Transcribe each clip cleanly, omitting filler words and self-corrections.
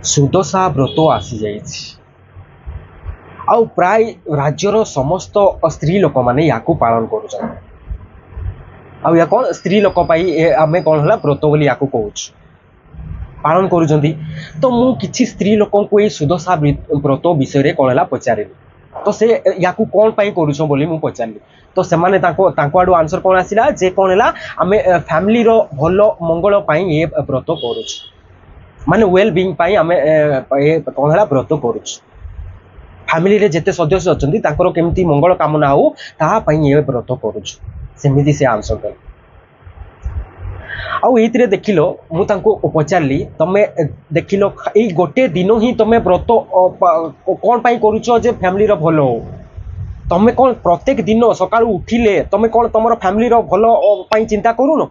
सुदशा व्रत आसी जाइछि आउ प्राय राज्यर समस्त स्त्री लोक माने याकू पालन करूछन। आउ या कौन स्त्री लोक पाई आमे कौन हला व्रत बोली याकू कहूछ पालन करूछंती। तो मु किछि स्त्री लोक को ए सुदशा व्रत विषय रे कौन हला पचारिली, तो से याकू कौन पाई करूछ बोली मु पचारली। तो से माने तांको आडू आंसर कौन आसिला जे कौन हला आमे फैमिली रो भलो मंगल पाई ए व्रत करूछ, माने वेल बीइंग पाई आमे ए कौन हला व्रत करूछ। फैमिली रे जेते सदस्य अछंती तांकर केमती मंगल कामना हो ताहा पई ए व्रत करूछ, सेमिति से आंसर कर। आउ एथिरे देखिलो मु तांको पचारली तमे देखिलो एई गोटे दिन ही तमे व्रत कोन पई करूछ जे फैमिली रो भलो हो। तमे कोन प्रत्येक दिन सकाळु उठिले तमे कोन तमरो फैमिली रो भलो पई चिंता करूनो?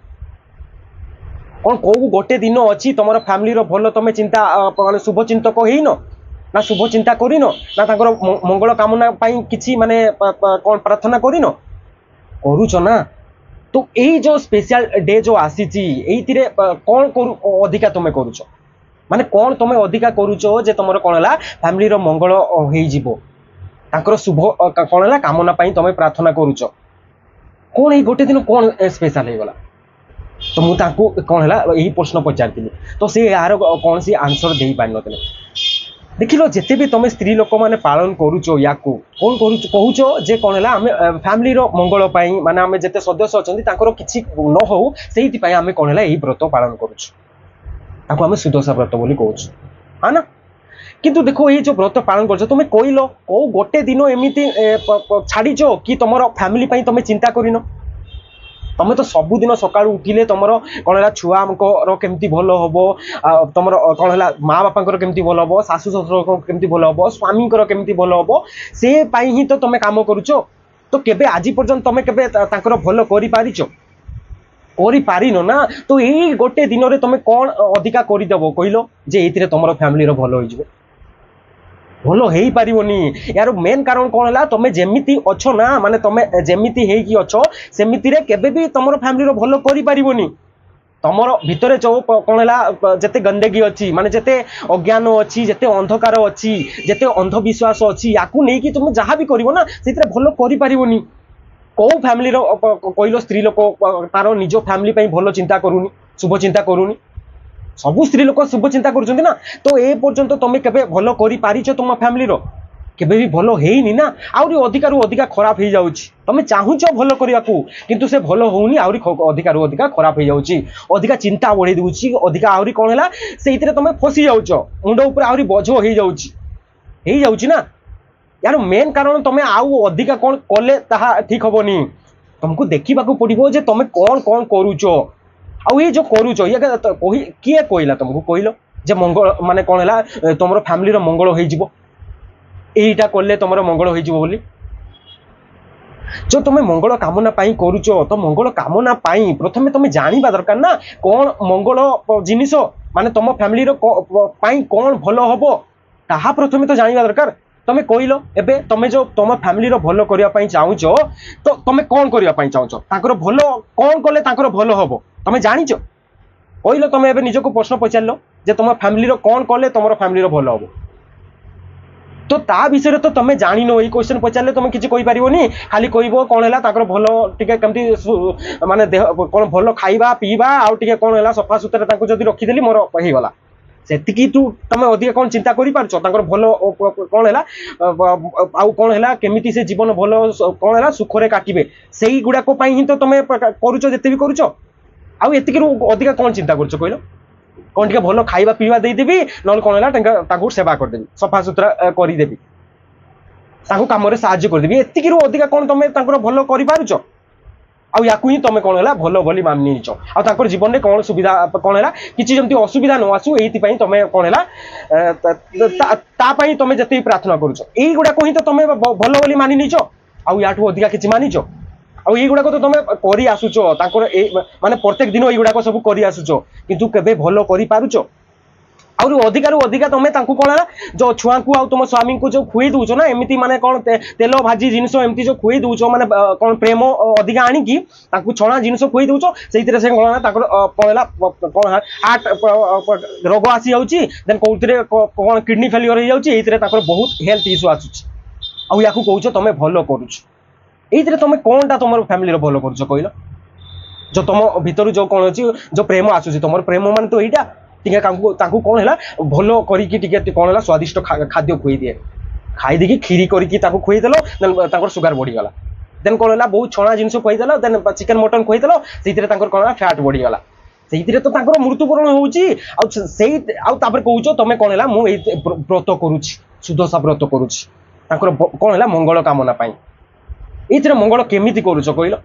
कोन को गोटे दिन अछि तमरो फैमिली रो भलो तमे चिंता शुभ चिंतक हेइनो ना शुभ चिंता करिनो ना तांकर मंगल कामना पाई किछि माने कोन प्रार्थना करिनो? करूछ ना। तो एई जो स्पेशल डे जो आसीची एइतिरे कोन करू अधिका तमे करूछ, माने कोन तमे अधिका करूछ जे तमरो कोन हला फैमिली रो मंगल हेइ जिवो, तांकर शुभ कोन हला कामना पाई तमे प्रार्थना करूछ। कोन एई गोटे दिन कोन स्पेशल हे गला? तो मु तांको कोन हला एही प्रश्न पचारतिली, तो से यार कोन सी आंसर देई पाइ नतले। देखिलो जेते भी तमे स्त्री लोक माने पालन करूछ याकू कोन करूछ कहूछ जे कोन हला हमें फैमिली रो मंगल पाई माने हमें जेते सदस्य अछंती तांकर किछि न हो सेहिति पाई हमें कोन हला एही व्रत पालन करूछ, ताको हमें सुदशा व्रत बोली कहूछ, हा ना। किंतु देखो ये जो व्रत पालन करछ तुमे कोइलो को गोटे दिन एमिति छाड़ीचो कि तमरो फैमिली पाई तमे चिंता करिनो? तमे तो सबु दिन सकाळु उठिले तमरो कोन हला छुआ हमको केमती भलो हबो, तमरो कोन हला माँ बापांकर केमती भलो हबो, सासु ससुर केमती भलो हबो, स्वामीकर केमती भलो हबो, से पाई ही तो तमे काम करूचो। तो केबे आजि पर्यंत तमे केबे तांकर भलो करि पारिचो? करि पारिनो ना। तो एई गोटे दिन रे तमे कोन अधिका करि देबो कहिलो जे एथिरे तमरो फैमिली रो भलो होई जिवो? भलो हेई पारिबोनी। यार मेन कारण कोन हला तमे जेमिति अछो ना माने तमे जेमिति हेई कि अछो सेमिति रे केबे भी तमरो फैमिली रो भलो करि पारिबोनी। तमरो भितरे जो कोन हला जेते गंदगी अछि माने जेते अज्ञान अछि, जेते अंधकार अछि, जेते अंधविश्वास अछि, याकू नै कि तुम जहा भी करिवो ना सेतिरे भलो करि पारिबोनी। को फैमिली रो कहिलो स्त्री लोक तारो निजो फैमिली पई भलो चिंता करूनी, शुभ चिंता करूनी। सबु स्त्री लोक शुभ चिंता करूछंती ना। तो ए पर्यंत तमे केबे भलो करि पारिछो तुम फैमिली रो? केबे भी भलो हेइनी ना। आउरी अधिकारु अधिका खराब हेइ जाउछि। तमे चाहुछो भलो करियाकू किंतु से भलो होउनी, आउरी अधिकारु अधिका खराब हेइ जाउछि। अधिका चिंता बढ़े देउछि, अधिका आउरी कोन हला सेइतिरे तमे फसी जाउछो, मुंड ऊपर आउरी बोझो हेइ जाउछि ना। यार मेन कारण तमे आउ अधिका कोन कले ताहा ठीक हबोनी। तुमको देखिबाकू पड़िबो जे तमे कोन कोन करूछो। आउ ये जो करूछ ये किए कहला तुमको कहलो जे मंगल माने कोन हला तमरो फैमिली रो मंगल होई जिवो, एइटा करले तमरो मंगल होई जिवो बोली। जो तुम मंगल कामना पाई करूछ तो मंगल कामना पाई प्रथमे तुम जानिबा दरकार ना कोन मंगल जिनिस माने तुम फैमिली रो पाई कोन भलो हबो ताहा प्रथमे तो जानिबा दरकार। तमे कहलो एबे तमे जो तुम फैमिली रो भलो करिया पाई चाहुछो तो तमे कोन करिया पाई चाहुछो, ताकर भलो कोन कले ताकर भलो हबो तमे जानिचो? कहलो तमे एबे निजको प्रश्न पचारलो जे तुम फैमिली रो कोन कले तमरो फैमिली रो भलो हबो। तो ता विषय तो तमे जानिनो, एई क्वेश्चन पचारले तमे किछि कहि परिबोनी, खाली कहबो कोन हला ताकर भलो टिके केमती माने देह कोन भलो खाइबा पीबा आउ टिके कोन हला सफा सुतरे ताको जदी रखि देली मोर हे गला। सेतिकी तमे अधिक कोन चिंता करि पारछो ताकर भलो कोन हला आउ कोन हला केमिति से जीवन भलो कोन हला सुखरे काटिबे सेई गुडा को पई ही तो तमे करूछो जेते भी करूछो। आउ एतिकी अधिक कोन चिंता करूछो कहलो? कोन टिके भलो खाइबा पीबा देई देबी नल कोन हला ताको सेवा कर देबी, सफा सुतरा करि देबी, ताको काम रे सहाय्य कर देबी, एतिकी अधिक कोन तमे ताकर भलो करि पारुछो? आउ याकू ही तमे कोन हला भलो बोली मानिचो। आ ताकर जीवन रे कोन सुविधा कोन हला किछि जंती असुविधा न आसु एइति पई तमे कोन हला ता पई तमे जति प्रार्थना करूछो। एई गुडा को ही तो तमे भलो बोली मानि निचो, आउ याठू अधिका किछि मानिचो। आउ एई गुडा को तो तमे करि आसुचो, ताकर ए माने प्रत्येक दिन एई गुडा को सब करि आसुचो, किंतु केबे भलो करि पारुचो? आउरी अधिकारु अधिका तमे तांकु कोन है जो छुआ को आ तुम स्वामी को जो खुई दउछो ना एमिति माने कोन तेल भाजी जिनिस एमिति जो खुई दउछो माने कोन प्रेम अधिका आनी की तांकु छणा जिनिस खुई दउछो सेइतरे से कोन ताकर कोनला कोन हार्ट रोग आसी जाउची देन कोउतरे कोन किडनी फेलियर हो जाउची एइतरे ताकर बहुत हेल्थ इश्यू आछुची आ याकू कहउछो तमे भलो करूछ एइतरे तमे कोनटा तमर फैमिली रो भलो करूछ कहलो जो तुम भीतर जो कौन अच्छी जो प्रेम आसूसी तुम प्रेम मान तो यहाँ टी कौन है भल कर कौन है स्वादिष्ट खाद्य खुई दिए खाई देखिए खीरी करके खुईदेल देन सुगार बढ़ीगला देन कौन है बहुत छणा जिन खुईदेल देन चिकेन मटन खुईदेल से कौन है फैट बढ़ीगला से तो मृत्युवरण होपर कौच तुम कौन है मुझे व्रत करुच्ची सुदशा व्रत करुच्ची कौन है मंगल कामना ये मंगल केमी करुच कहल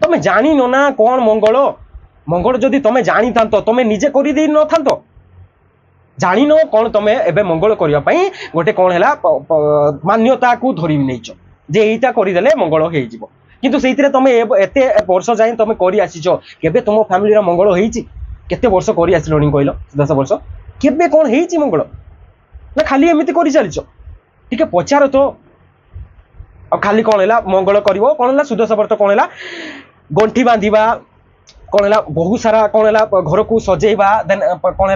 तमे जानी नो ना कौन मंगल मंगल जदि तमे जानी था तमे निजे करी दे न था जानी नो कौन तमे एबे मंगल करिया पई गोटे कौन है मान्यता को धरी नहींच जे एटा करदेले मंगल हो किंतु से तमे एते वर्ष जाए तमे करी आसीचो केबे तुम फैमिली रा मंगल होईची केते वर्ष करी आसिलोनी कहलो 10 वर्ष केबे कौन हेईची मंगल ना खाली एमिति करी चलीचो ठीक है पचार तो खाली कौन है मंगल करिवो कौन है सुदशा व्रत कौन है गंठी बांधिबा कौन है बहुत सारा कौन है घर को सजेबा देन कौन है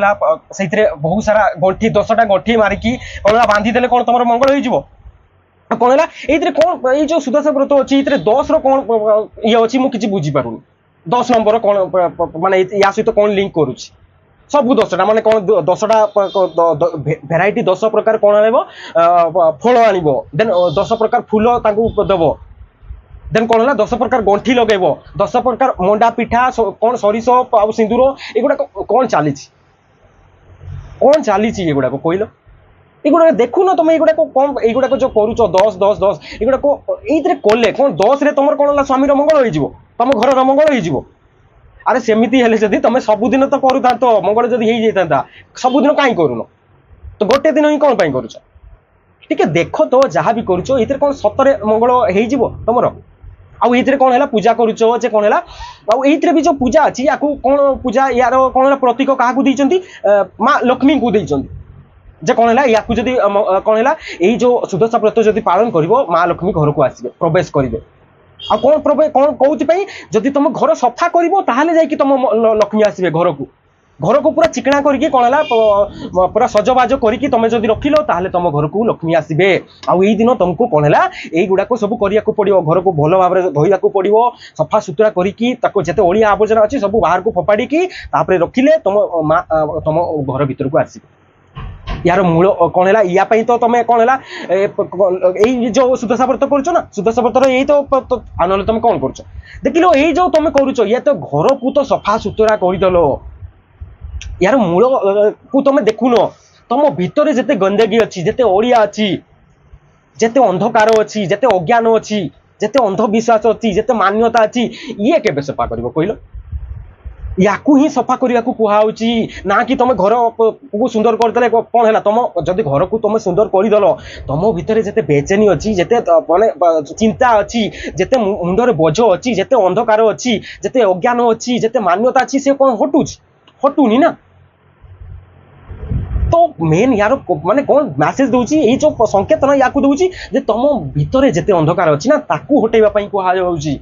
से बहुत सारा गंठी 10टा गंठी मारिकी कौन है बांधी देले कौन तुम मंगल हो कौन है ये कौन ये जो सुदशा व्रत अच्छी ये 10 कौन ये अच्छी मुझे बुझी पारूनी 10 नंबर कौन माने या सहित कौन लिंक करुच्ची सब 10टा माने कौन 10टा भेराइटी 10 प्रकार कौन आनिबो फल आनिबो देन 10 प्रकार फूल तांकू देबो देन कौन है 10 प्रकार गंठी लगेबो 10 प्रकार मंडा पिठा कौन सरिष आ सिंदूर एगुड़ा कौन चली एगुड़ा कहल एगुड़ा देखु न तुम एगुड़ा कौन एगुड़ा जो करुच 10 10 10 एगुड़ा ये कले कौन 10 रे तुम कौन स्वामी मंगल हो तुम घर मंगल हो अरे सेमिति हेले जदि तुम सबुदिन तो करूता तो मंगल जदि हो जाता सबुदिन कहीं करून तो गोटे दिन ही कौन करुच टिके देख तो जहाँ भी करुच ये कौन सतरे मंगल हो तुम आउ ये कौन है पूजा करुच जे कौन है ये भी जो पूजा अच्छी या कौन पूजा यार कौन है प्रतीक क्या देती माँ लक्ष्मी को देती जे कौन है या कौन है यही जो सुदशा व्रत जब पालन कर माँ लक्ष्मी घर को आसवे प्रवेश करेंगे आ कौन प्रवेश कौन कौन जदि तुम घर सफा कर तुम लक्ष्मी आसवे घर को पूरा चिकना करके कौन है पूरा सजबाज करके तुम जब रखिल ताहले तुम घर को लक्ष्मी आसवे आई दिन तुमको कौन है यही गुड़ाक सब करने पड़ो घर को भल भाव में धोया पड़ो सफा सुतरा करके जिते अलिया आवर्जना अच्छी सब बाहर को फोपाड़ी रखिले तुम माँ तुम घर भीतर को आसवे यार मूल कौन है या तो तुम कौन है यही जो सुदशा व्रत करुच ना सुदशा व्रत यही तो ना तुम कौन कर देख लो यही जो तुम करुच ये तो घर को तो सफा सुतरा करदेल यार मूल को तुम देखुन तुम भितर जिते गंदगी अच्छी जिते ओडिया अच्छी जिते अंधकार अच्छी जिते अज्ञान अच्छी जिते अंधविश्वास अच्छी जिते मान्यता अच्छी ये केबे सफा कर कहल या ही सफा करने को कहुची ना कि तुम घर को सुंदर करदे कौन है तुम जब घर को तुम सुंदर करदेल तुम भितर जिते बेचैनी अच्छी जिते माने चिंता अच्छी जिते मुंडर बोझ अच्छी जिते अंधकार अच्छी जिते अज्ञान अच्छी जिते मान्यता अच्छी से कौन हटुनी ना तो मेन यार माने कौन मैसेज दूची ये जो संकेत ना या दूची जे तुम भितर जिते अंधकार अच्छी ना ताकू हटेवा कहुची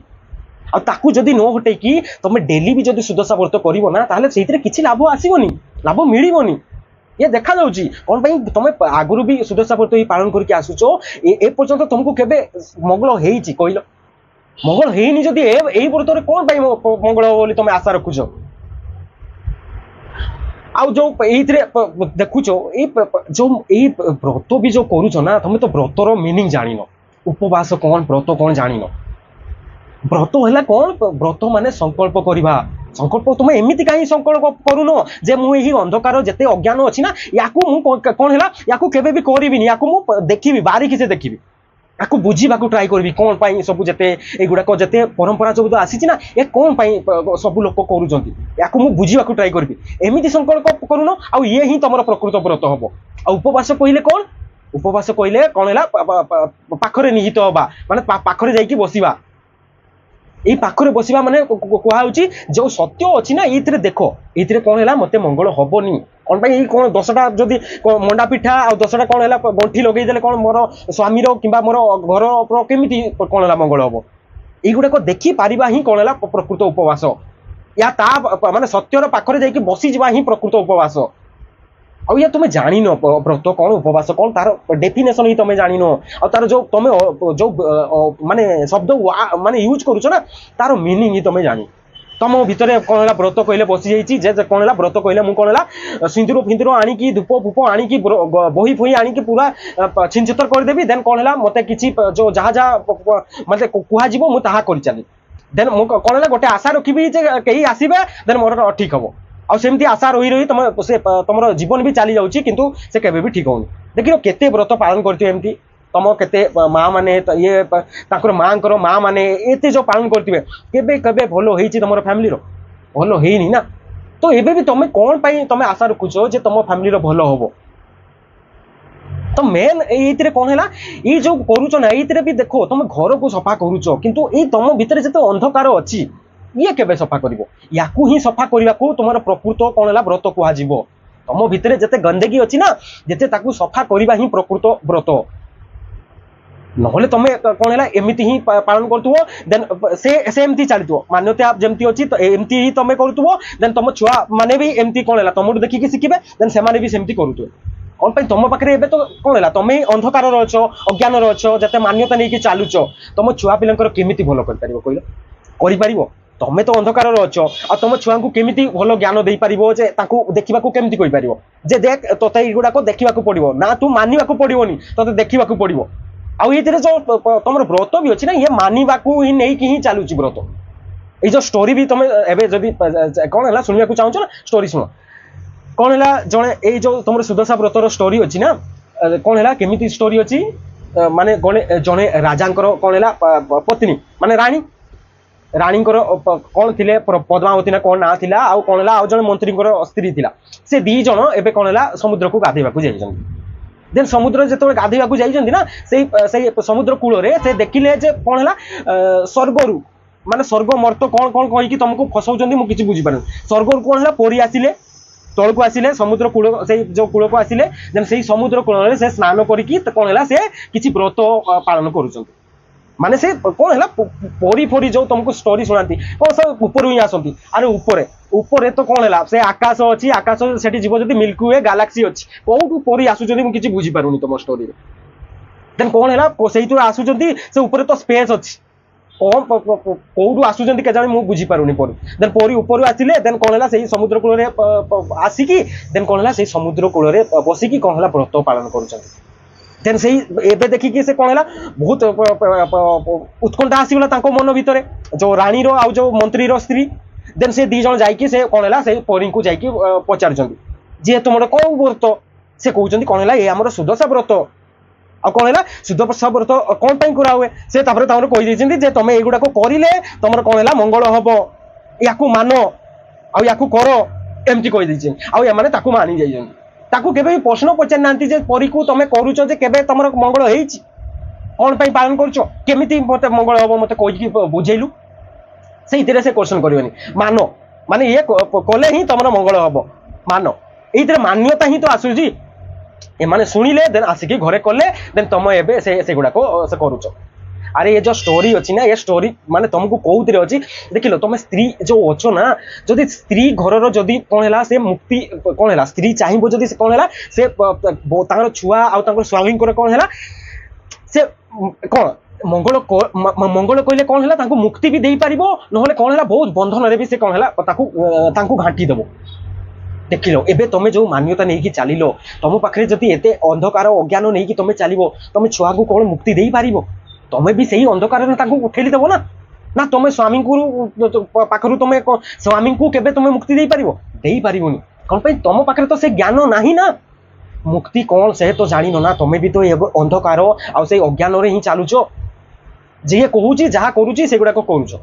आकु जदि न हटेकी तुम डेली भी जब सुदशा व्रत कर से किसी लाभ आसोनी लाभ मिलनी ये देखा जाऊँगी कौन तुम आगुरी भी सुदशा व्रत ही पालन करके आसुच ए पर्यंत तुमको केबे मंगल होईची कहल मंगल होनी जदि यही व्रत कौन मंगल बोली तुम आशा रखुच आउ जो देखुच जो व्रत भी जो करुच ना तुम तो व्रतर मीनिंग जान उपवास कौन व्रत कौन जान व्रत है कौन व्रत माने संकल्प करवा संकल्प तुम एमती कहीं संकल्प करुन जे मुझे अंधकार जिते अज्ञान अच्छी ना या कौन है या भी करी या देखी बारिकी से देखी या बुझा ट्राए करी कौन पाई सब जिते युड़ाक जिते परंपरा सब आसी ना ये कौन पाई सब लोक कर बुझा ट्राए करी एमती संकल्प करुन आ ये ही तुम प्रकृत व्रत हम आ उपवास कहले कौन उपवास कहले कौन है पाखरे निहित हवा माने पाखरे जाइकी बसिबा ये पाखरे बसिबा माने कहुची जो सत्य अच्छी ना ये देख ये कौन है मत मंगल हेनी कौन पाई कौन 10टा जदि मंडा पिठा आ 10टा कौन है गंठी लगे देले कौन मोर स्वामी कि मोर घर केमी कौन है मंगल हम युड़ाक देखी पारिबा ही कौन है प्रकृत उपवास या ता माने सत्यर पाखरे जाइए बसी जा ही प्रकृत उपवास आउ या तुम जान व्रत कौन उपवास कौन तार डेफिनेशन ही तुम जान आ तार जो तुम जो माने शब्द माने यूज करुच ना तार मीनिंग ही तुम जानी तुम भितर कौन है व्रत कहले बसी जाइए कौन है व्रत कहले मुझे कौन है सिंदूर फिंदूर आनिकी धूप फूप आनिकी बही फही आनिकी पूरा छिनछतर करदेवी देन कौन है मत कि जो जहाँ जहाँ मतलब कहुब मुझे कर चली देन कौन है गोटे आशा रखी कहीं आसवे देन मोर ठीक हम आमती आशा रही रही तुम से तुम जीवन भी चली जाऊँगी किंतु से केवे भी ठीक होनी देखिए केते व्रत पालन करती तुम केते माँ मैंने ये माँ माँ मैंने ये जो पालन करते केवे केवे भल हो तुम फैमिली भल होनी ना तो एबे भी तुम कौन पाई तुम आशा रखुच जे तुम फैमिली भल हम तो मेन ये कौन है ये जो करुच ना ये भी देखो तुम घर को सफा करुच किंतु ये तुम भितर जो अंधकार अच्छी ये केबे सफा कर या ही सफा करने को तुम प्रकृत कौन है व्रत कह तुम भितर जिते गंदगी अच्छी ना जिते सफा करवा ही प्रकृत व्रत नहले तुम कौन है एमती ही पालन करथुवो देन से एमती चलथुवो मान्यता जमती अच्छी तो एमती ही तुम करुथुवो देन तुम छुआ माने भी एमती कौन है तुम देखिए शिखिबे देन से भी सेमती करुथुवे कौन पाई तुम पाखे एबे तो कौन है तुम अंधकार अच्छ अज्ञान अच्छ जते मान्यता नहीं चलुच तुम छुआ पिलांकर केमिति भल कर पारिबो कहलो करि तुम तो अंधकार अच्छ आ तुम छुआ को केमिति भल ज्ञान दे पारिबो जे ताकू देखिबा को केमिति कहि पारिबो जे देख तोते एगुडा को देखिबा को पड़िबो ना तू मानिबा को पड़िबोनी तोते देखिबा को पड़िबो आ ये जो तुम व्रत भी अच्छी ना ये मानिबा को ही नहीं कि ही चलुची व्रत ये जो स्टोरी भी तुम एबे जदी कौन है सुनिया को चाहूछ ना स्टोरी सुनो कौन है जड़े ये जो तुम सुदशा व्रतर स्टोरी अच्छी ना कौन है केमिति स्टोरी अच्छी माने जड़े राजांकर कौन है पत्नी माने रानी कौन थे पद्मावती ना कौन ना थिला आ कौन है जड़े मंत्री स्त्री थिला से दी जन एबे कौन है समुद्र को गाधेबा जाइछन देन समुद्र जो गाधेबा जाइछन ना से समुद्र कूल से देखिले जे कौन है स्वर्गरु माने स्वर्ग मर्त कौन कौन कहीकि तुमको फसाउछन मु किछि बुझी पारन स्वर्गरु कौन है पोरी आसिले तल को आसिले समुद्र कूल से जो कूल को आसिले देन से समुद्र कूल से स्नान करिकी कौन है से किछि व्रत पालन करूछन माने से कौन है पोरी फोरी जो तुमको स्टोरी सुनाती कौन सब ऊपर ही आसती अरे ऊपर तो कौन है से आकाश अच्छी आकाश से जीव जब मिल्की वे गैलेक्सी अच्छी कौटू पोरी आसुच्च मुझे बुझीपारूनी तुम स्टोरी देन कौन है से आसुच्च से ऊपर तो स्पेस अच्छी कौन कौटू आसुच्च के जाने मुझे बुझीपारूनी पोरी देन पोरी ऊपर आसिले देन कौन है समुद्र कूल आसिकी देन कौन है समुद्र कूल बसिकी कौन है व्रत पालन कर देन से एबे देखिकी से कौन है बहुत उत्कंठा आसीगला मन भितर जो रानी रो जो मंत्री रो स्त्री देन से दी जन जाइकी से कौन है से परी को जाइकी पचारुछंती जे तुमर कौन व्रत से कहउछंती कौन है ये हमर सुदशा व्रत आ कौन है सुदशा व्रत कौन पाई करा हुए से तापर तामर कहि दैछंती जे तुम एगुडा को करिले तुमर कौन है मंगल हबो याकू मानो आ याकू करो एमती कहि दैछन आ या माने ताकू मानि जाइछन ताकू केबे प्रश्न पचार नांती जे परी को तुम करूछ जे केबे तुमर मंगल हेइछि कौन पाई पालन करूछ केमिति मते मंगल हबो मते कहि बुझेलु से क्वेश्चन करनी मान माने ये कले ही तुम मंगल हम मान ये मान्यता ही तो आसूजी एमाने शुणिले देन आसिकी घरे कले देन तुम एबे से गुड़ाक से करूच अरे ये जो स्टोरी अच्छी ना ये स्टोरी माने तुमको कौन अच्छी देख लो तुम स्त्री जो अच्छो ना जदि स्त्री घर जदि कौन है से मुक्ति कौन है स्त्री चाहिए जदि से कौन है से छुआ आर स्वामी कौन है से कौन मंगल मंगल कहले कौन है मुक्ति भी दे पार ना कौन है बहुत बंधन रे भी से कौन है घाटी देव देख लो एबे तुम जो मान्यता नहीं कि चल तुम पाखे जब एत अंधकार अज्ञान नहीं कि तुम चलो तुम छुआ को कौन मुक्ति दे पार तुम भी सही अंधकार उठेली देव ना तुम स्वामी को पाखर तुम स्वामी को केबे तुम मुक्ति दे पार कौन पे तुम पाखे तो से ज्ञान नहीं ना मुक्ति कौन से तो जान ना तुम भी तो अंधकार आउ अज्ञान ही चलुच जी कहूँ जहाँ करुच्ची से गुड़ाक करुच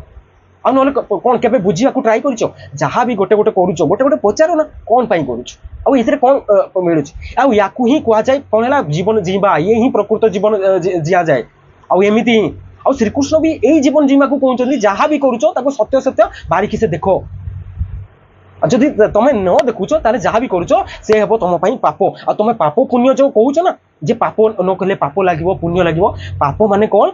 आ ना कौन के बुझा ट्राए कर जहाँ भी गोटे गोटे करुच गोटे गोटे पचार ना कौन पाई करुच आउ कौन मिलूँ आउ या ही कहुए कौन है जीवन जीवा ये ही प्रकृत जीवन जीआ जाए आउ एमती ही आउ श्रीकृष्ण भी यही जीवन जीवा को कहते जहाँ भी करुच सत्य सत्य बारिकी से देख जदि तुम न देखुच ताले जहाँ भी करुच से हे तुम पाप आ तुम पाप पुण्य जो कहूच ना जे पाप न कले पाप लगे पुण्य लगे पाप माने कौन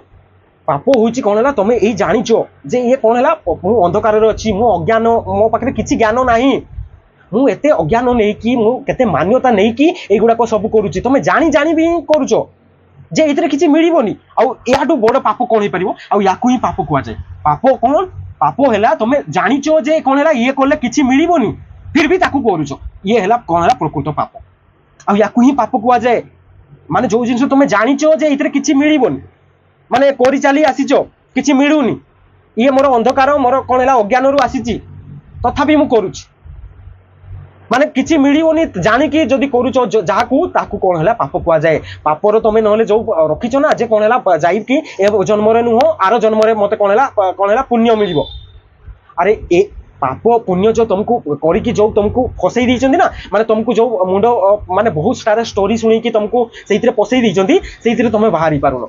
पाप हूँ कौन है तुम यही जाच जे ये कौन है मु अंधकार अच्छी मु अज्ञान मो पाखे किसी ज्ञान ना मुझे अज्ञान नहीं कि मुझे मान्यता नहीं कि युवाक सब करुच्ची तुम जानी जानी भी करुच जे ये किसी मिलबनी आठू बड़ पाप कौन हो पार या पाप कहुए पाप कौन पाप है तुम जाच जे कौन है ये कले किसी मिलबनी फिर भी ताकू करुच ये है कौन है प्रकृत पाप या पाप कहुए माने जो जिन तुम जाच जे ये किसी मिलबनी माने कोरी चली आसीच किसी मिलूनी ये मोर अंधकार मोर कौन है अज्ञान रु आसी तथापि मु करुच्ची माने किसी मिलबनी जानिकी जदि करुच जहाँ कौन है पाप कहुए पापर तुम ना जो रखीच ना जे कौन है जाइकी जन्म नुह आर जन्म मत कौन है पुण्य मिल अरे ए पाप पुण्य जो तुमको करी जो तुमको फसई देइछन ना माने तुमको जो मुंड माने बहुत सारा स्टोरी सुनी कि तुमको से पसई देइछन से तुम बाहरी पारुन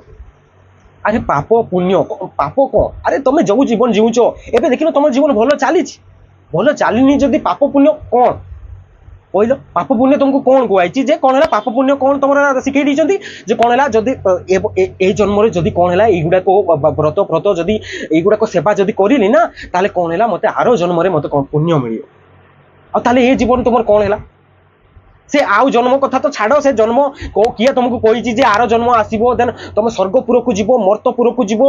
अरे पाप पुण्य पाप कौन अरे तुम जो जीवन जीवुच एबे देखिन तुम जीवन भल चलनी जदि पाप पुण्य कौन कहल पाप पुण्य तुमको कौन कहुई जे कौन है पाप पुण्य कौन तुम शिखई दीजिए जे कौन है जदि ए जन्म जदि कौन है युवाक व्रत व्रत जदि युवाक सेवा जदि करी ना ताले कौन है मत आर जन्म मत पुण्य मिल आले ये जीवन तुम कौन है से आउ जन्म कथा तो छाड़ से जन्म किए तुमको कही जे आर जन्म आसो देन तुम स्वर्गपुर को जीव मर्तपुर को जीव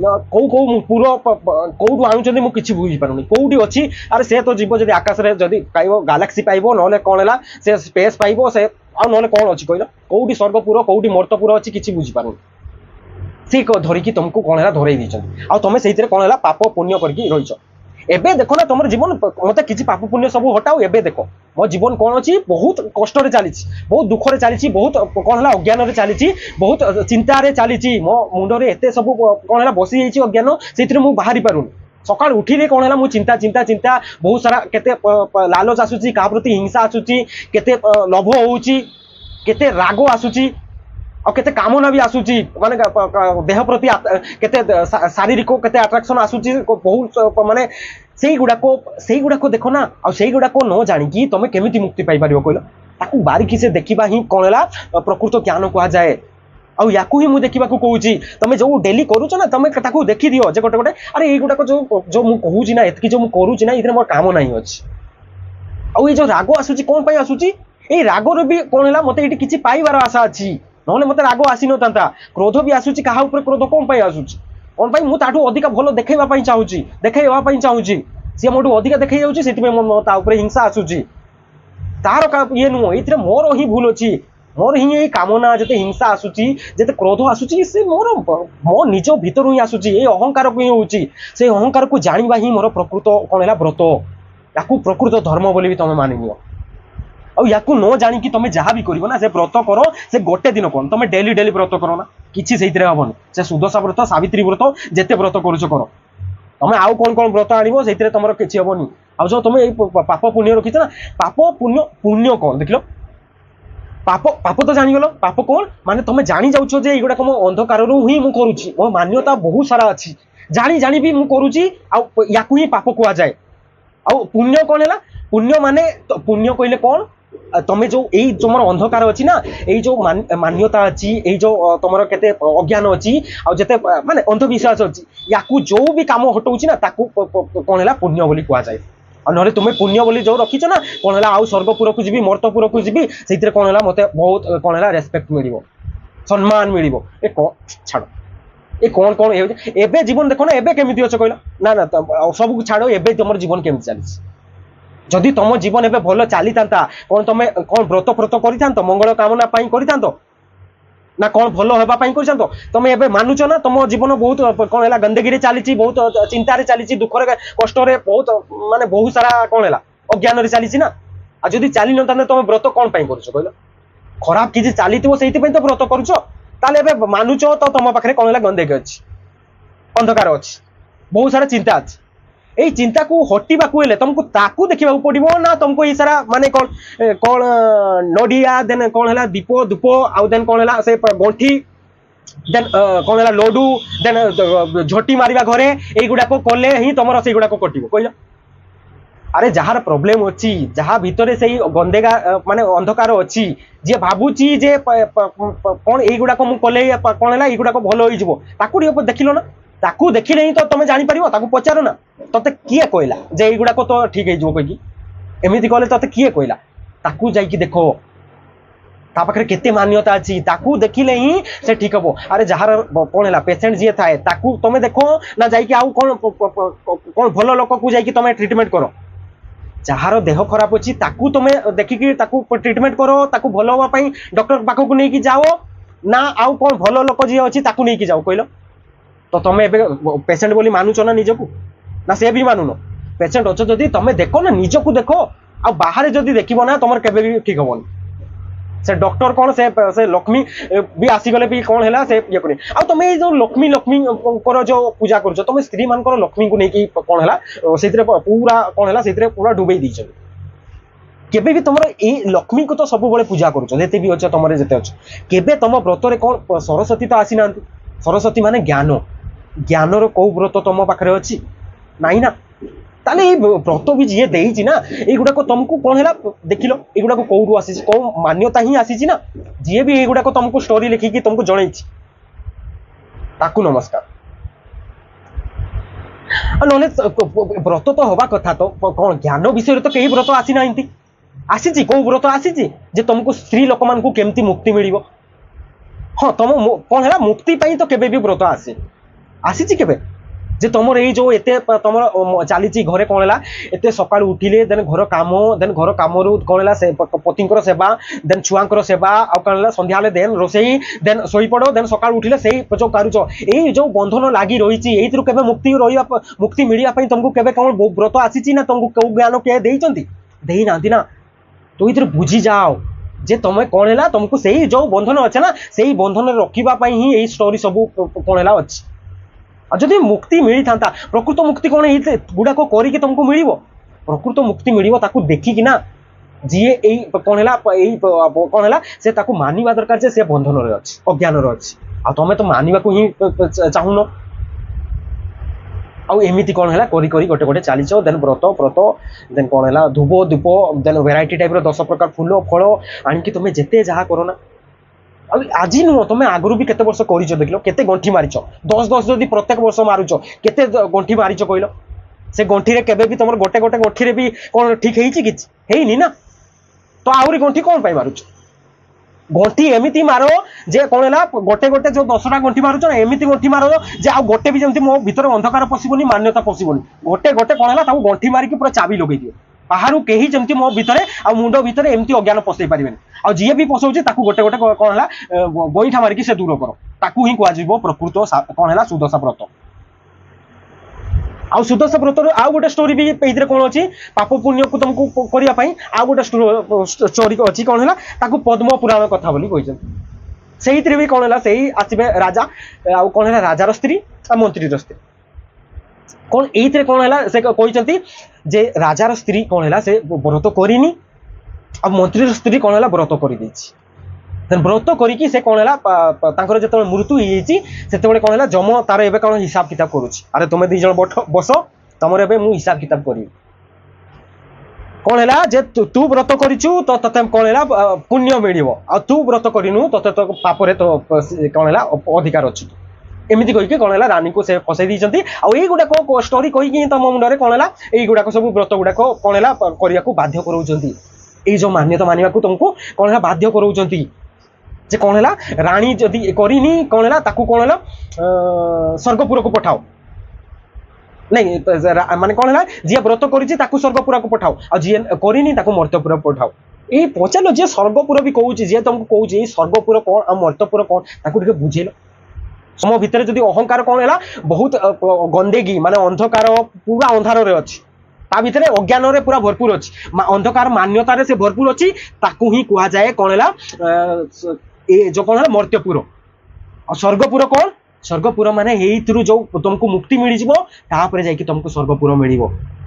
कौ कौ पुर कौटू आणुचंदी मु किछि बुझी पारुनी कौटी अच्छी अरे से तो जीव जदि आकाश रे जदि पाइबो गैलेक्सी पाइबो नले कौन है से स्पेस पाइबो से आ नले कौन अच्छी कहल कौटी स्वर्गपुर कौटी मर्तपुर अच्छी किछि बुझी पारुनी से धरिकी तुमको कौन है धरई दीचंदी आ तुम से कौन है पाप पुण्य करके रहीच एबे देखो ना तुम जीवन मत किसी पाप पुण्य सब हटाओ एबे देखो मो जीवन कौन अच्छी बहुत कष्ट चली बहुत दुख रे चली बहुत कौन है अज्ञान चली बहुत चिंतार चली मो मुंडे एत सब कौन है बसी जाइए अज्ञान से बाहरी पारुनी सकाल उठिले कौन है मुझे चिंता चिंता चिंता बहुत सारा केते लालच आसूची क्या प्रति हिंसा आसूची केते लोभ होउची केते राग आसूची और केते कामना भी आसूची माने देह प्रति केते शारीरिक केते अट्रैक्शन आसूची बहुत माने सेई गुडाको देखो ना आ सेई गुडाको न जानिकी तुम केमिति मुक्ति पाई पारियो कहलो ताकू बारीकी से देखिबा ही कोन होला प्रकृत ज्ञान कहा जाए आ याकू ही मु देखिबा को कहूची तमे जो डेली करूछ ना तमे ताकू देखि दियो जे गोटे गोटे अरे एई गुडाको जो मु कहूची ना एतकी जो मु करूची ना इधर मोर काम नाही अछि आ ए जो राग आसूची कोन पई आसूची ए राग रे भी कोन होला मते एटी किछि पाइबार आशा अछि नहले मते राग आसी नता क्रोध भी आसूची कहा ऊपर क्रोध कौन पाई आसूची कौन पाई मु ताठू अधिक भल देखैबा पई चाहूची देखैबा पई चाहूची सी मोटू अधिक देखै जाउची सेति में ता ऊपर हिंसा आसूची तार ये नुह ये मोर ही भूल अच्छी मोर ही यही कामना जते हिंसा आसूची जते क्रोध आसूची से मोर मो निज भीतर ही आसूची ये अहंकार को ही होची से अहंकार को जानिबा ही मोर प्रकृत कोन हैला व्रत याकू प्रकृत धर्म बोली भी तमे मानि नियो आ याकू न जानी कि तुम जहाँ भी करो ना से व्रत करो से गोटे दिन कौन तुम डेली डेली व्रत करो ना किसी से हेनी से सुदशा व्रत सावित्री व्रत जिते व्रत करुच कर तुम आउ कौन कौन व्रत आणव से तुम किसी हेनी आ जो तुम पाप पुण्य रखीच ना पाप पुण्य पुण्य कौन देख लो पाप पाप तो जानीगल पाप कौन माने तुम जानी जाउछ जे एगुडा मो अंधकार ही मु करूची मो मान्यता बहुत सारा अच्छी जानी जानी भी मु करूची आ याकू ही पाप कहा जाए आ पुण्य कौन है पुण्य माने पुण्य कहले कौन तुम्हें जो यही तुम अंधकार अच्छी ना यही जो मान्यता अच्छी यही जो तुम केते अज्ञान अच्छी आते माने अंधविश्वास अच्छी या जो भी कम हटाऊँ ना ताकू कौन है पुण्य बोली कह जाए ना तुम्हें पुण्य बोली जो रखीच ना कौन है आउ स्वर्गपुर को जी मर्तपुर को जी से कौन है मत बहुत कौन है रेस्पेक्ट मिल सम्मान मिल छाड़ ये कौन कौन एबे जीवन देख ना एबे केमिति अच्छे कहला ना ना सब छाड़ एबे तुम जीवन केमिति चली जदि तुम जीवन एबे भल चली था कौन तुम कौन व्रत व्रत कर मंगल कामना कर ना कौन भल होगापाई कर तुम एबे मानुच ना तुम जीवन बहुत कौन है गंदगी चली बहुत चिंतार चली दुख कष्ट बहुत माने बहुत सारा कौन है अज्ञान चली ना आ जदि चली ना तुम व्रत कौन पाई कर कहल खराब किसी चली से तो व्रत करुच ताले मानुच तो तुम पाखे कौन है गंदगी अच्छी अंधकार अच्छी बहुत सारा चिंता अच्छी यही चिंता को हटिबा हेले तुमको ताकू देखा पड़ो ना तुमको ये सारा माने कौन कौन नडिया देन कौन है दीप धूप आउ देन कौन है से गंठी देन कौन है लडू देन झटी मारिबा घरे एगुडा को कले ही तुम से गुड़ाक कटो कहल अरे जार प्रोब्लेम अच्छी जहाँ भितर से गंदेगा माने अंधकार अच्छी जी भावुची जे कौन युवाक मुझे कौन है युवाक भल हो देखिल ना ताकू देखिले ही तो तुम जापर ताकू पचार ना तोते किए कहला जे युवाक तो ठीक है कहीकि एमती कले तोते किए कहला ताकू जाइकी देख ता पाखे केते मान्यता अच्छी ताकू देखिले ही से ठीक हम। अरे जार कौन है पेसेंट जी थाए ताकू तुम देख ना जाइए आउ कौन कौन भल लोक को जाइए तुम ट्रिटमेंट कर जार देह खराब अच्छी ताकू तुम देखिकी ताकू ट्रिटमेंट करो ताकू भल होगापी डॉक्टर पाखक नहीं जाओ ना आउ कौन भल लोक जी अच्छी ताकू नहीं जाओ कहल तो तुम पेसेंट बोली मानुच ना निजकू ना से भी मानुन पेसेंट अच्छे जदि तुम देख ना निजकू देख आ बाहर जदि देखो ना तुम के भी ठीक हेनी से डॉक्टर कौन से लक्ष्मी भी आसीगले भी कौन है से ये कर तुम जो लक्ष्मी लक्ष्मी जो पूजा कर तुम स्त्री मान लक्ष्मी को लेकिन कौन है से पूरा कौन है से पूरा डुबई दी केबे भी तुम ये लक्ष्मी को तो सब बड़े पूजा करते भी अच्छे तुम जिते अच्छे केबे तुम व्रत कौन सरस्वती तो आसी ना सरस्वती माने ज्ञान ज्ञानर कौ व्रत तुम पाखे अच्छी नाई ना ताले व्रत भी जी देना ना युवाक तुमको कौन है देख लो युवाक कौटू आसी कौ मान्यता ही आसी ना जी भी युवाक तुमको स्टोरी लिखिकी तुमको जन ताकू नमस्कार ना व्रत तो हवा कथा तो कौन ज्ञान विषय तो कई व्रत आसी ना आसी कौ व्रत आसी जे तुमको स्त्री लोक मान केमती मुक्ति मिल हाँ तुम कौन है मुक्ति तो केबे भी व्रत आसी केबे जे तुम ये जो एते तुम चली घरे कौन है एते सकाल उठिले देन घर काम रु कौन है पति सेवा देन छुआ सेवा आ कौन है संध्या देन रोसई देन शोई पड़ो देन सकाल उठिले से जो कारुच ये जो बंधन लगी रही के मुक्ति मुक्ति मिलने तुमको केबे कौन व्रत आसी ना तुमको कौ ज्ञान किए दे ना तो ये बुझी जाओ जे तुम कौन है तुमको से जो बंधन अच्छे ना से बंधन रखापी ही यही स्टोरी सब कौन है अच्छी जदि मुक्ति मिली था प्रकृत मुक्ति कौन गुड़ाक करके तुमको मिल प्रकृत मुक्ति मिल देखिकी ना जी कौन है कौन है से मानवा दरकार से बंधन अच्छी अज्ञान अच्छी आ तुम तो मानवा को ही चाहून आमती कौन है करी गोटे गोटे चलीच देन व्रत व्रत देन कौन है धूप धूप देन वेराइटी टाइप 10 प्रकार फूल फल आणिकी तुम जिते जहाँ करो ना आज नुह तुम आगु भी केते वर्ष कर देख लो केते गंठी मारिच 10 जदि प्रत्येक वर्ष मारुच केते गंठी मारिच कहल से गंठी रे केबे भी तुम गोटे गोटे गंठी रे भी कौन ठीक है ना तो आहरी गंठी कौन पाई मारुच गंठी एमती मार जे कौन है गोटे गोटे जो 10टा गंठी मारुच ना एमती गंठी मार जे आ गोटे भी जमी मो भीतर अंधकार पशिबनी मान्यता पशिबनी गोटे गोटे कौन है गंठी मारिकी पूरा चाबी लगे दिए बाहर कहीं जमी मो भितर आ मुंड भितर एमती अज्ञान पशे पारे आ जी भी पशौचे गोटे गोटे कौन है गोईठा मारिकी से दूर कर ताकू ही कह प्रकृत कौन है सुदशा व्रत आ सुदशा व्रत आउ गोटे स्टोरी भी ये कौन अच्छी पाप पुण्य को तुमको करने आउ गोटे स्टोरी अच्छी कौन है पद्म पुराण कथा बोली कहते से भी कौन है से आसवे राजा आउ कौन है राजार स्त्री आ मंत्री स्त्री कौन ये कौन है से कहते जे राजार स्त्री कौन है से व्रत करनी आ मंत्री स्त्री कौन है व्रत कर व्रत करी से कौन है जो मृत्यु होते कौन है जम तार ए कौन हिसाब किताब करुच्ची अरे तुम दीज बस तुम मुझे हिसाब किताब करी कौन है जे तू व्रत करू तो ते कौन है पुण्य मिल तू व्रत करनु तो पापरे तो कौन है अधिकार अच्छी एमती कहीकि कौन है रानी को से फसई दी आई गुड़ाक स्टोरी कहीकि तुम मुंडे कौन है यही गुड़ाक सब व्रत गुड़ाक कौन है करने को बाध्य कराउछंती ये जो मान्यता मानवा को तुमको कौन है बाध्य कराउछंती जे कौन है रानी जदि करनी कौन है ताकू कौन है स्वर्गपुर को पठाओ नहीं माने कौन है जी व्रत करी स्वर्गपुर को पठाओ आ जी करनी मर्त्यपुर पठाओ ये पचार जी स्वर्गपुर भी कहूँ जी तुमको कहूँ स्वर्गपुर कौन आ मर्त्यपुर कौन ताकू बुझेल सम भितर जदि अहंकार कौन है बहुत गंदेगी माने अंधकार पूरा अंधार अच्छी ता भितर अज्ञान रे पूरा भरपूर अच्छी अंधकार मान्यतार से भरपूर अच्छी ताकू ही कह जाए कौन है जो कौन है मर्त्यपुर और स्वर्गपुर कौन स्वर्गपुर माने जो तुमको मुक्ति मिल जापर तुमको स्वर्गपुर मिल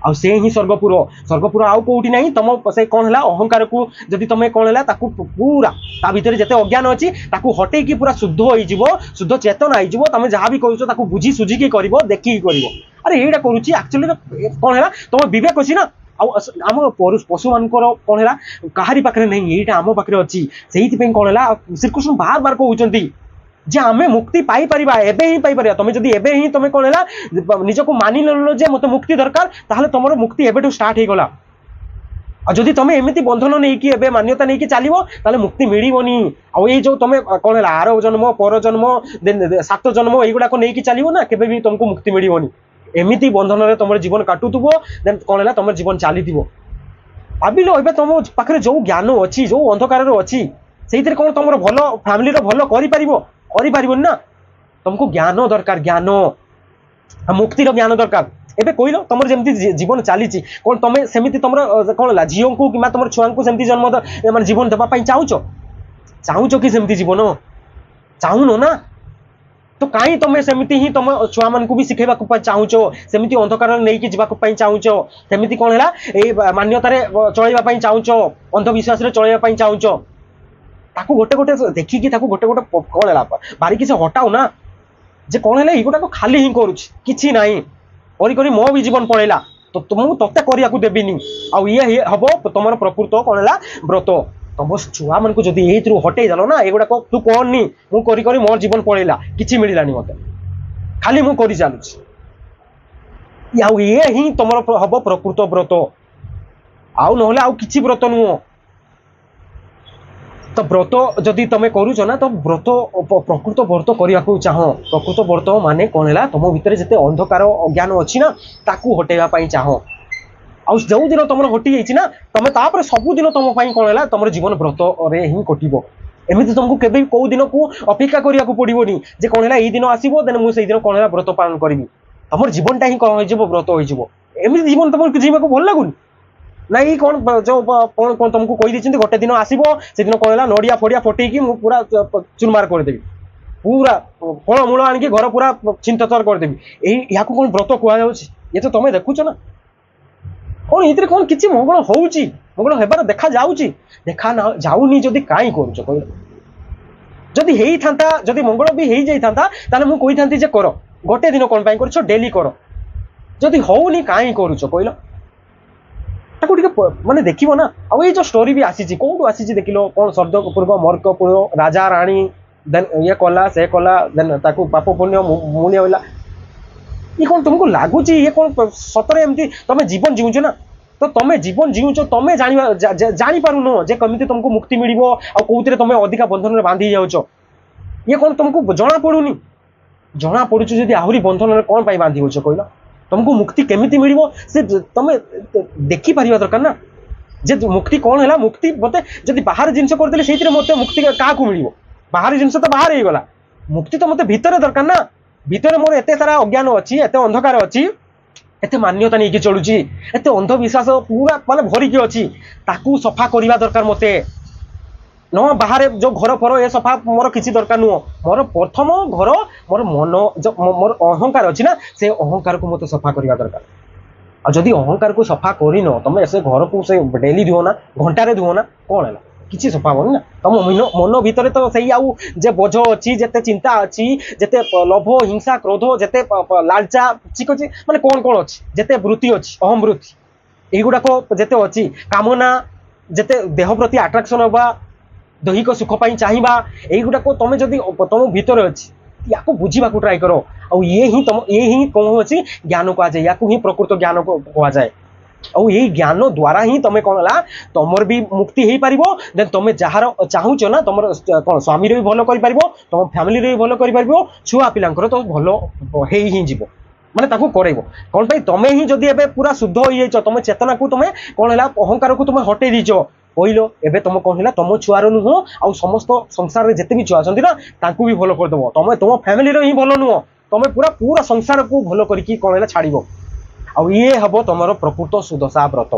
आ से ही स्वर्गपुर स्वर्गपुर आउ कौटी ना तुम से कौन है अहंकार को जब तुम कौन है पूरा ता भीतर जिते अज्ञान अच्छी हटे कि पूरा शुद्ध हो शुद्ध चेतन हो तुम जहाँ भी कर बुझी सुझिकी कर देखिकी कर अरे यहाँ करुच्ची एक्चुअली कौन है तुम विवेक अच्छी ना आम पशु मानकर कौन है कहारी पाखे नहीं यहीटा आम पाखे अच्छी से कौन है श्रीकृष्ण बार बार कहते जे आमे मुक्ति पाई परिबा एबे ही पाई परिबा तमे जदी एबे ही तमे कोन हैला निजको मानि लेलो जे मते मुक्ति दरकार ताहले तमरो मुक्ति एबेटू स्टार्ट हे गला आ जदी तमे एमिति बंधन नै कि एबे मान्यता नै कि चालिबो ताहले मुक्ति मिलिबोनी आ ए जो तमे कोन हैला आरो जन्म पर जन्म सात जन्म एगुडा को नै कि चालिबो ना केबे भी तुमको मुक्ति मिलिबोनी एमिति बंधन रे तमरो जीवन काटुतुबो देन कोन हैला तमरो जीवन चालितिबो भाबिलो एबे तम पाखरे जो ज्ञान अछि जो अंधकार रो अछि सेइतरे कोन तमरो भलो फैमिली रो भलो करि परिबो ना तुमको ज्ञान दरकार ज्ञान मुक्तिर ज्ञान दरकार एबे कहलो तुम जमी जीवन चली कौन तुम सेमती तुम कौन है झील को कि तुम छुआ को सेमती जन्म मान जीवन देवाई चाहूच कि सेमती जीवन चाहून ना तो कहीं तुम सेमती ही तुम छुआ मान भी शिखेबा चाहूच सेमती अंधकार नहीं कि जावाई चाहूच सेमती कौन है मान्यतार चलैवाई चाहूच अंधविश्वास चलैवाई चाहूच ताकू गोटे गोटे देखिकी ताकू गोटे गोटे कौन है बारिकी से हटाओ ना जे कौन है युवा को खाली ही करुच्ची ना करी मो भी जीवन पड़ेगा तो तुमको तत्ते करने को देविनी आउ ये हम तुम प्रकृत कौन है व्रत तुम छुआ मान को जब ये हटे देल ना युवा तू कहनी मुझे मोर जीवन पड़ेगा कि मिलानी मत खाली मुझे चलुची आउ ये ही तुम हम प्रकृत व्रत आउ ना आउ कि व्रत नुह तो व्रत जदि तुम करुच ना तो व्रत प्रकृत व्रत करने को चाह प्रकृत व्रत माने कौन है तुम भितर जिते अंधकार अज्ञान अच्छी ना ताकू हटेवाई चाह आउ जो दिन तुम हटि जाइए ना तुम तापर सबुदिन तुम कौन है तुम जीवन व्रत रे ही कटो एमती तुमको केबे कौ दिन को अपेक्षा करने को पड़ोनी जे कौन है ये दिन आसो देन मुझे दिन कौन है व्रत पालन करी तुम जीवनटा ही कौन हो व्रत होमती जीवन तुमको जीवा भल लगुनि ना ये कौन जो कौन कौन तुमको कही गोटे दिन आसो से दिन कौन है नड़िया फड़िया फटेकी पूरा चुनमार करदेवी पूरा फल मूल आणिकी घर पूरा चिंतातर करदेवी या कौन व्रत कहुच्छे ये तो तुम देखुच ना कौन ये कौन किसी मंगल होउची मंगल हेबार देखा जाउची देखा ना जाऊनी जदि काई करूछ कहल जदि हेई थांता जदि मंगल भी हेई जाई थांता ताले मु कहि थांती जे करो गोटे दिन कोन पाई करछ डेली करो जदि होउनी काई करूछ कहल ताको माने देखिबो ना आ ये जो स्टोरी भी आसी कौटू आसी देखिलो कौन शब्द पूर्व मर्क पूर्व राजा राणी देन ये कला से कला देन ताको पाप पुण्य मूल्य होला ये कौन तुमको लगुच ये कौन सतरे एमती तुम जीवन जीवुच ना तो तुम जीवन जीवुच तुम जानी पारुन जे कमिति तुमको मुक्ति मिलिबो आ कोउतरे तुम अधिका बंधन रे बांधी जाउछ ये कौन तुमको जना पड़ुनी जना पड़ुछ जदि आहुरी बंधन रे कौन पाई बांधी होछ कहलो तुमको मुक्ति केमिति मिलिबो से तुम देखि पारिबा दरकार ना जे मुक्ति कौन है मुक्ति मते जदि बाहर जिनस करदेले सेइतरे मते मुक्ति का को मिलिबो बाहर जिनस तो बाहर ही गला मुक्ति तो मते भीतर दरकार ना भीतर मोर एते सारा अज्ञान अच्छी एते अंधकार अच्छी एते मान्यता नहीं कि चलुची एते अंधविश्वास पूरा माने भरिकी अच्छी ताकू सफा करवा दरकार मते न बाहर जो घर फर ये सफा मोर किसी दरकार नुह मोर प्रथम घर मोर मन जो मोर अहंकार अच्छी ना से अहंकार को मत सफा करवा दरकार आ जदि अहंकार को सफा करी न तुम ऐसे घर को से डेली धुओ ना घंटारे धुओ ना कौन है किसी सफा होनी ना तुम मन भीतर तो सही आउ जे बोझ अच्छी जेते चिंता अच्छी जेते लोभ हिंसा क्रोध जेते लालचा ठीक अच्छे माने कौन कौन अच्छी जेते वृत्ति अच्छी अहम वृत्ति युवाक जेते अच्छी कामना जेते देह प्रति आट्राक्शन होगा दैहिक सुख पाई चाहिबा युवाक तुम जदि तुम भीतर अच्छी या बुझा ट्राए करो और ये ही कौन अच्छी ज्ञान कहुए या ही प्रकृत ज्ञान को कहुए और यही ज्ञान द्वारा ही तुम कौन है तुमर भी मुक्ति हो पार देन तुम जार चाहूच ना तुम कौन स्वामी भी भल कर तुम फैमिली भी भल कर छुआ पिलांकर तो भल हो ही जीव माने ताकू करेबो कौन पे तुम ही जदि एबे पूरा शुद्ध हो जाइछ तुम चेतना को तुम कौन है अहंकार को तुम हटे दीच कहलो एबे तुम कौन है तुम छुआर नुह आ समस्त संसार में जिते भी छुआ अच्छा ना ताकू भी भल करदेव तुम तुम फैमिली ही भल नुह तुम पूरा पूरा संसार को भल करके कौन है छाड़ आ ये हम तुम प्रकृत सुदशा व्रत।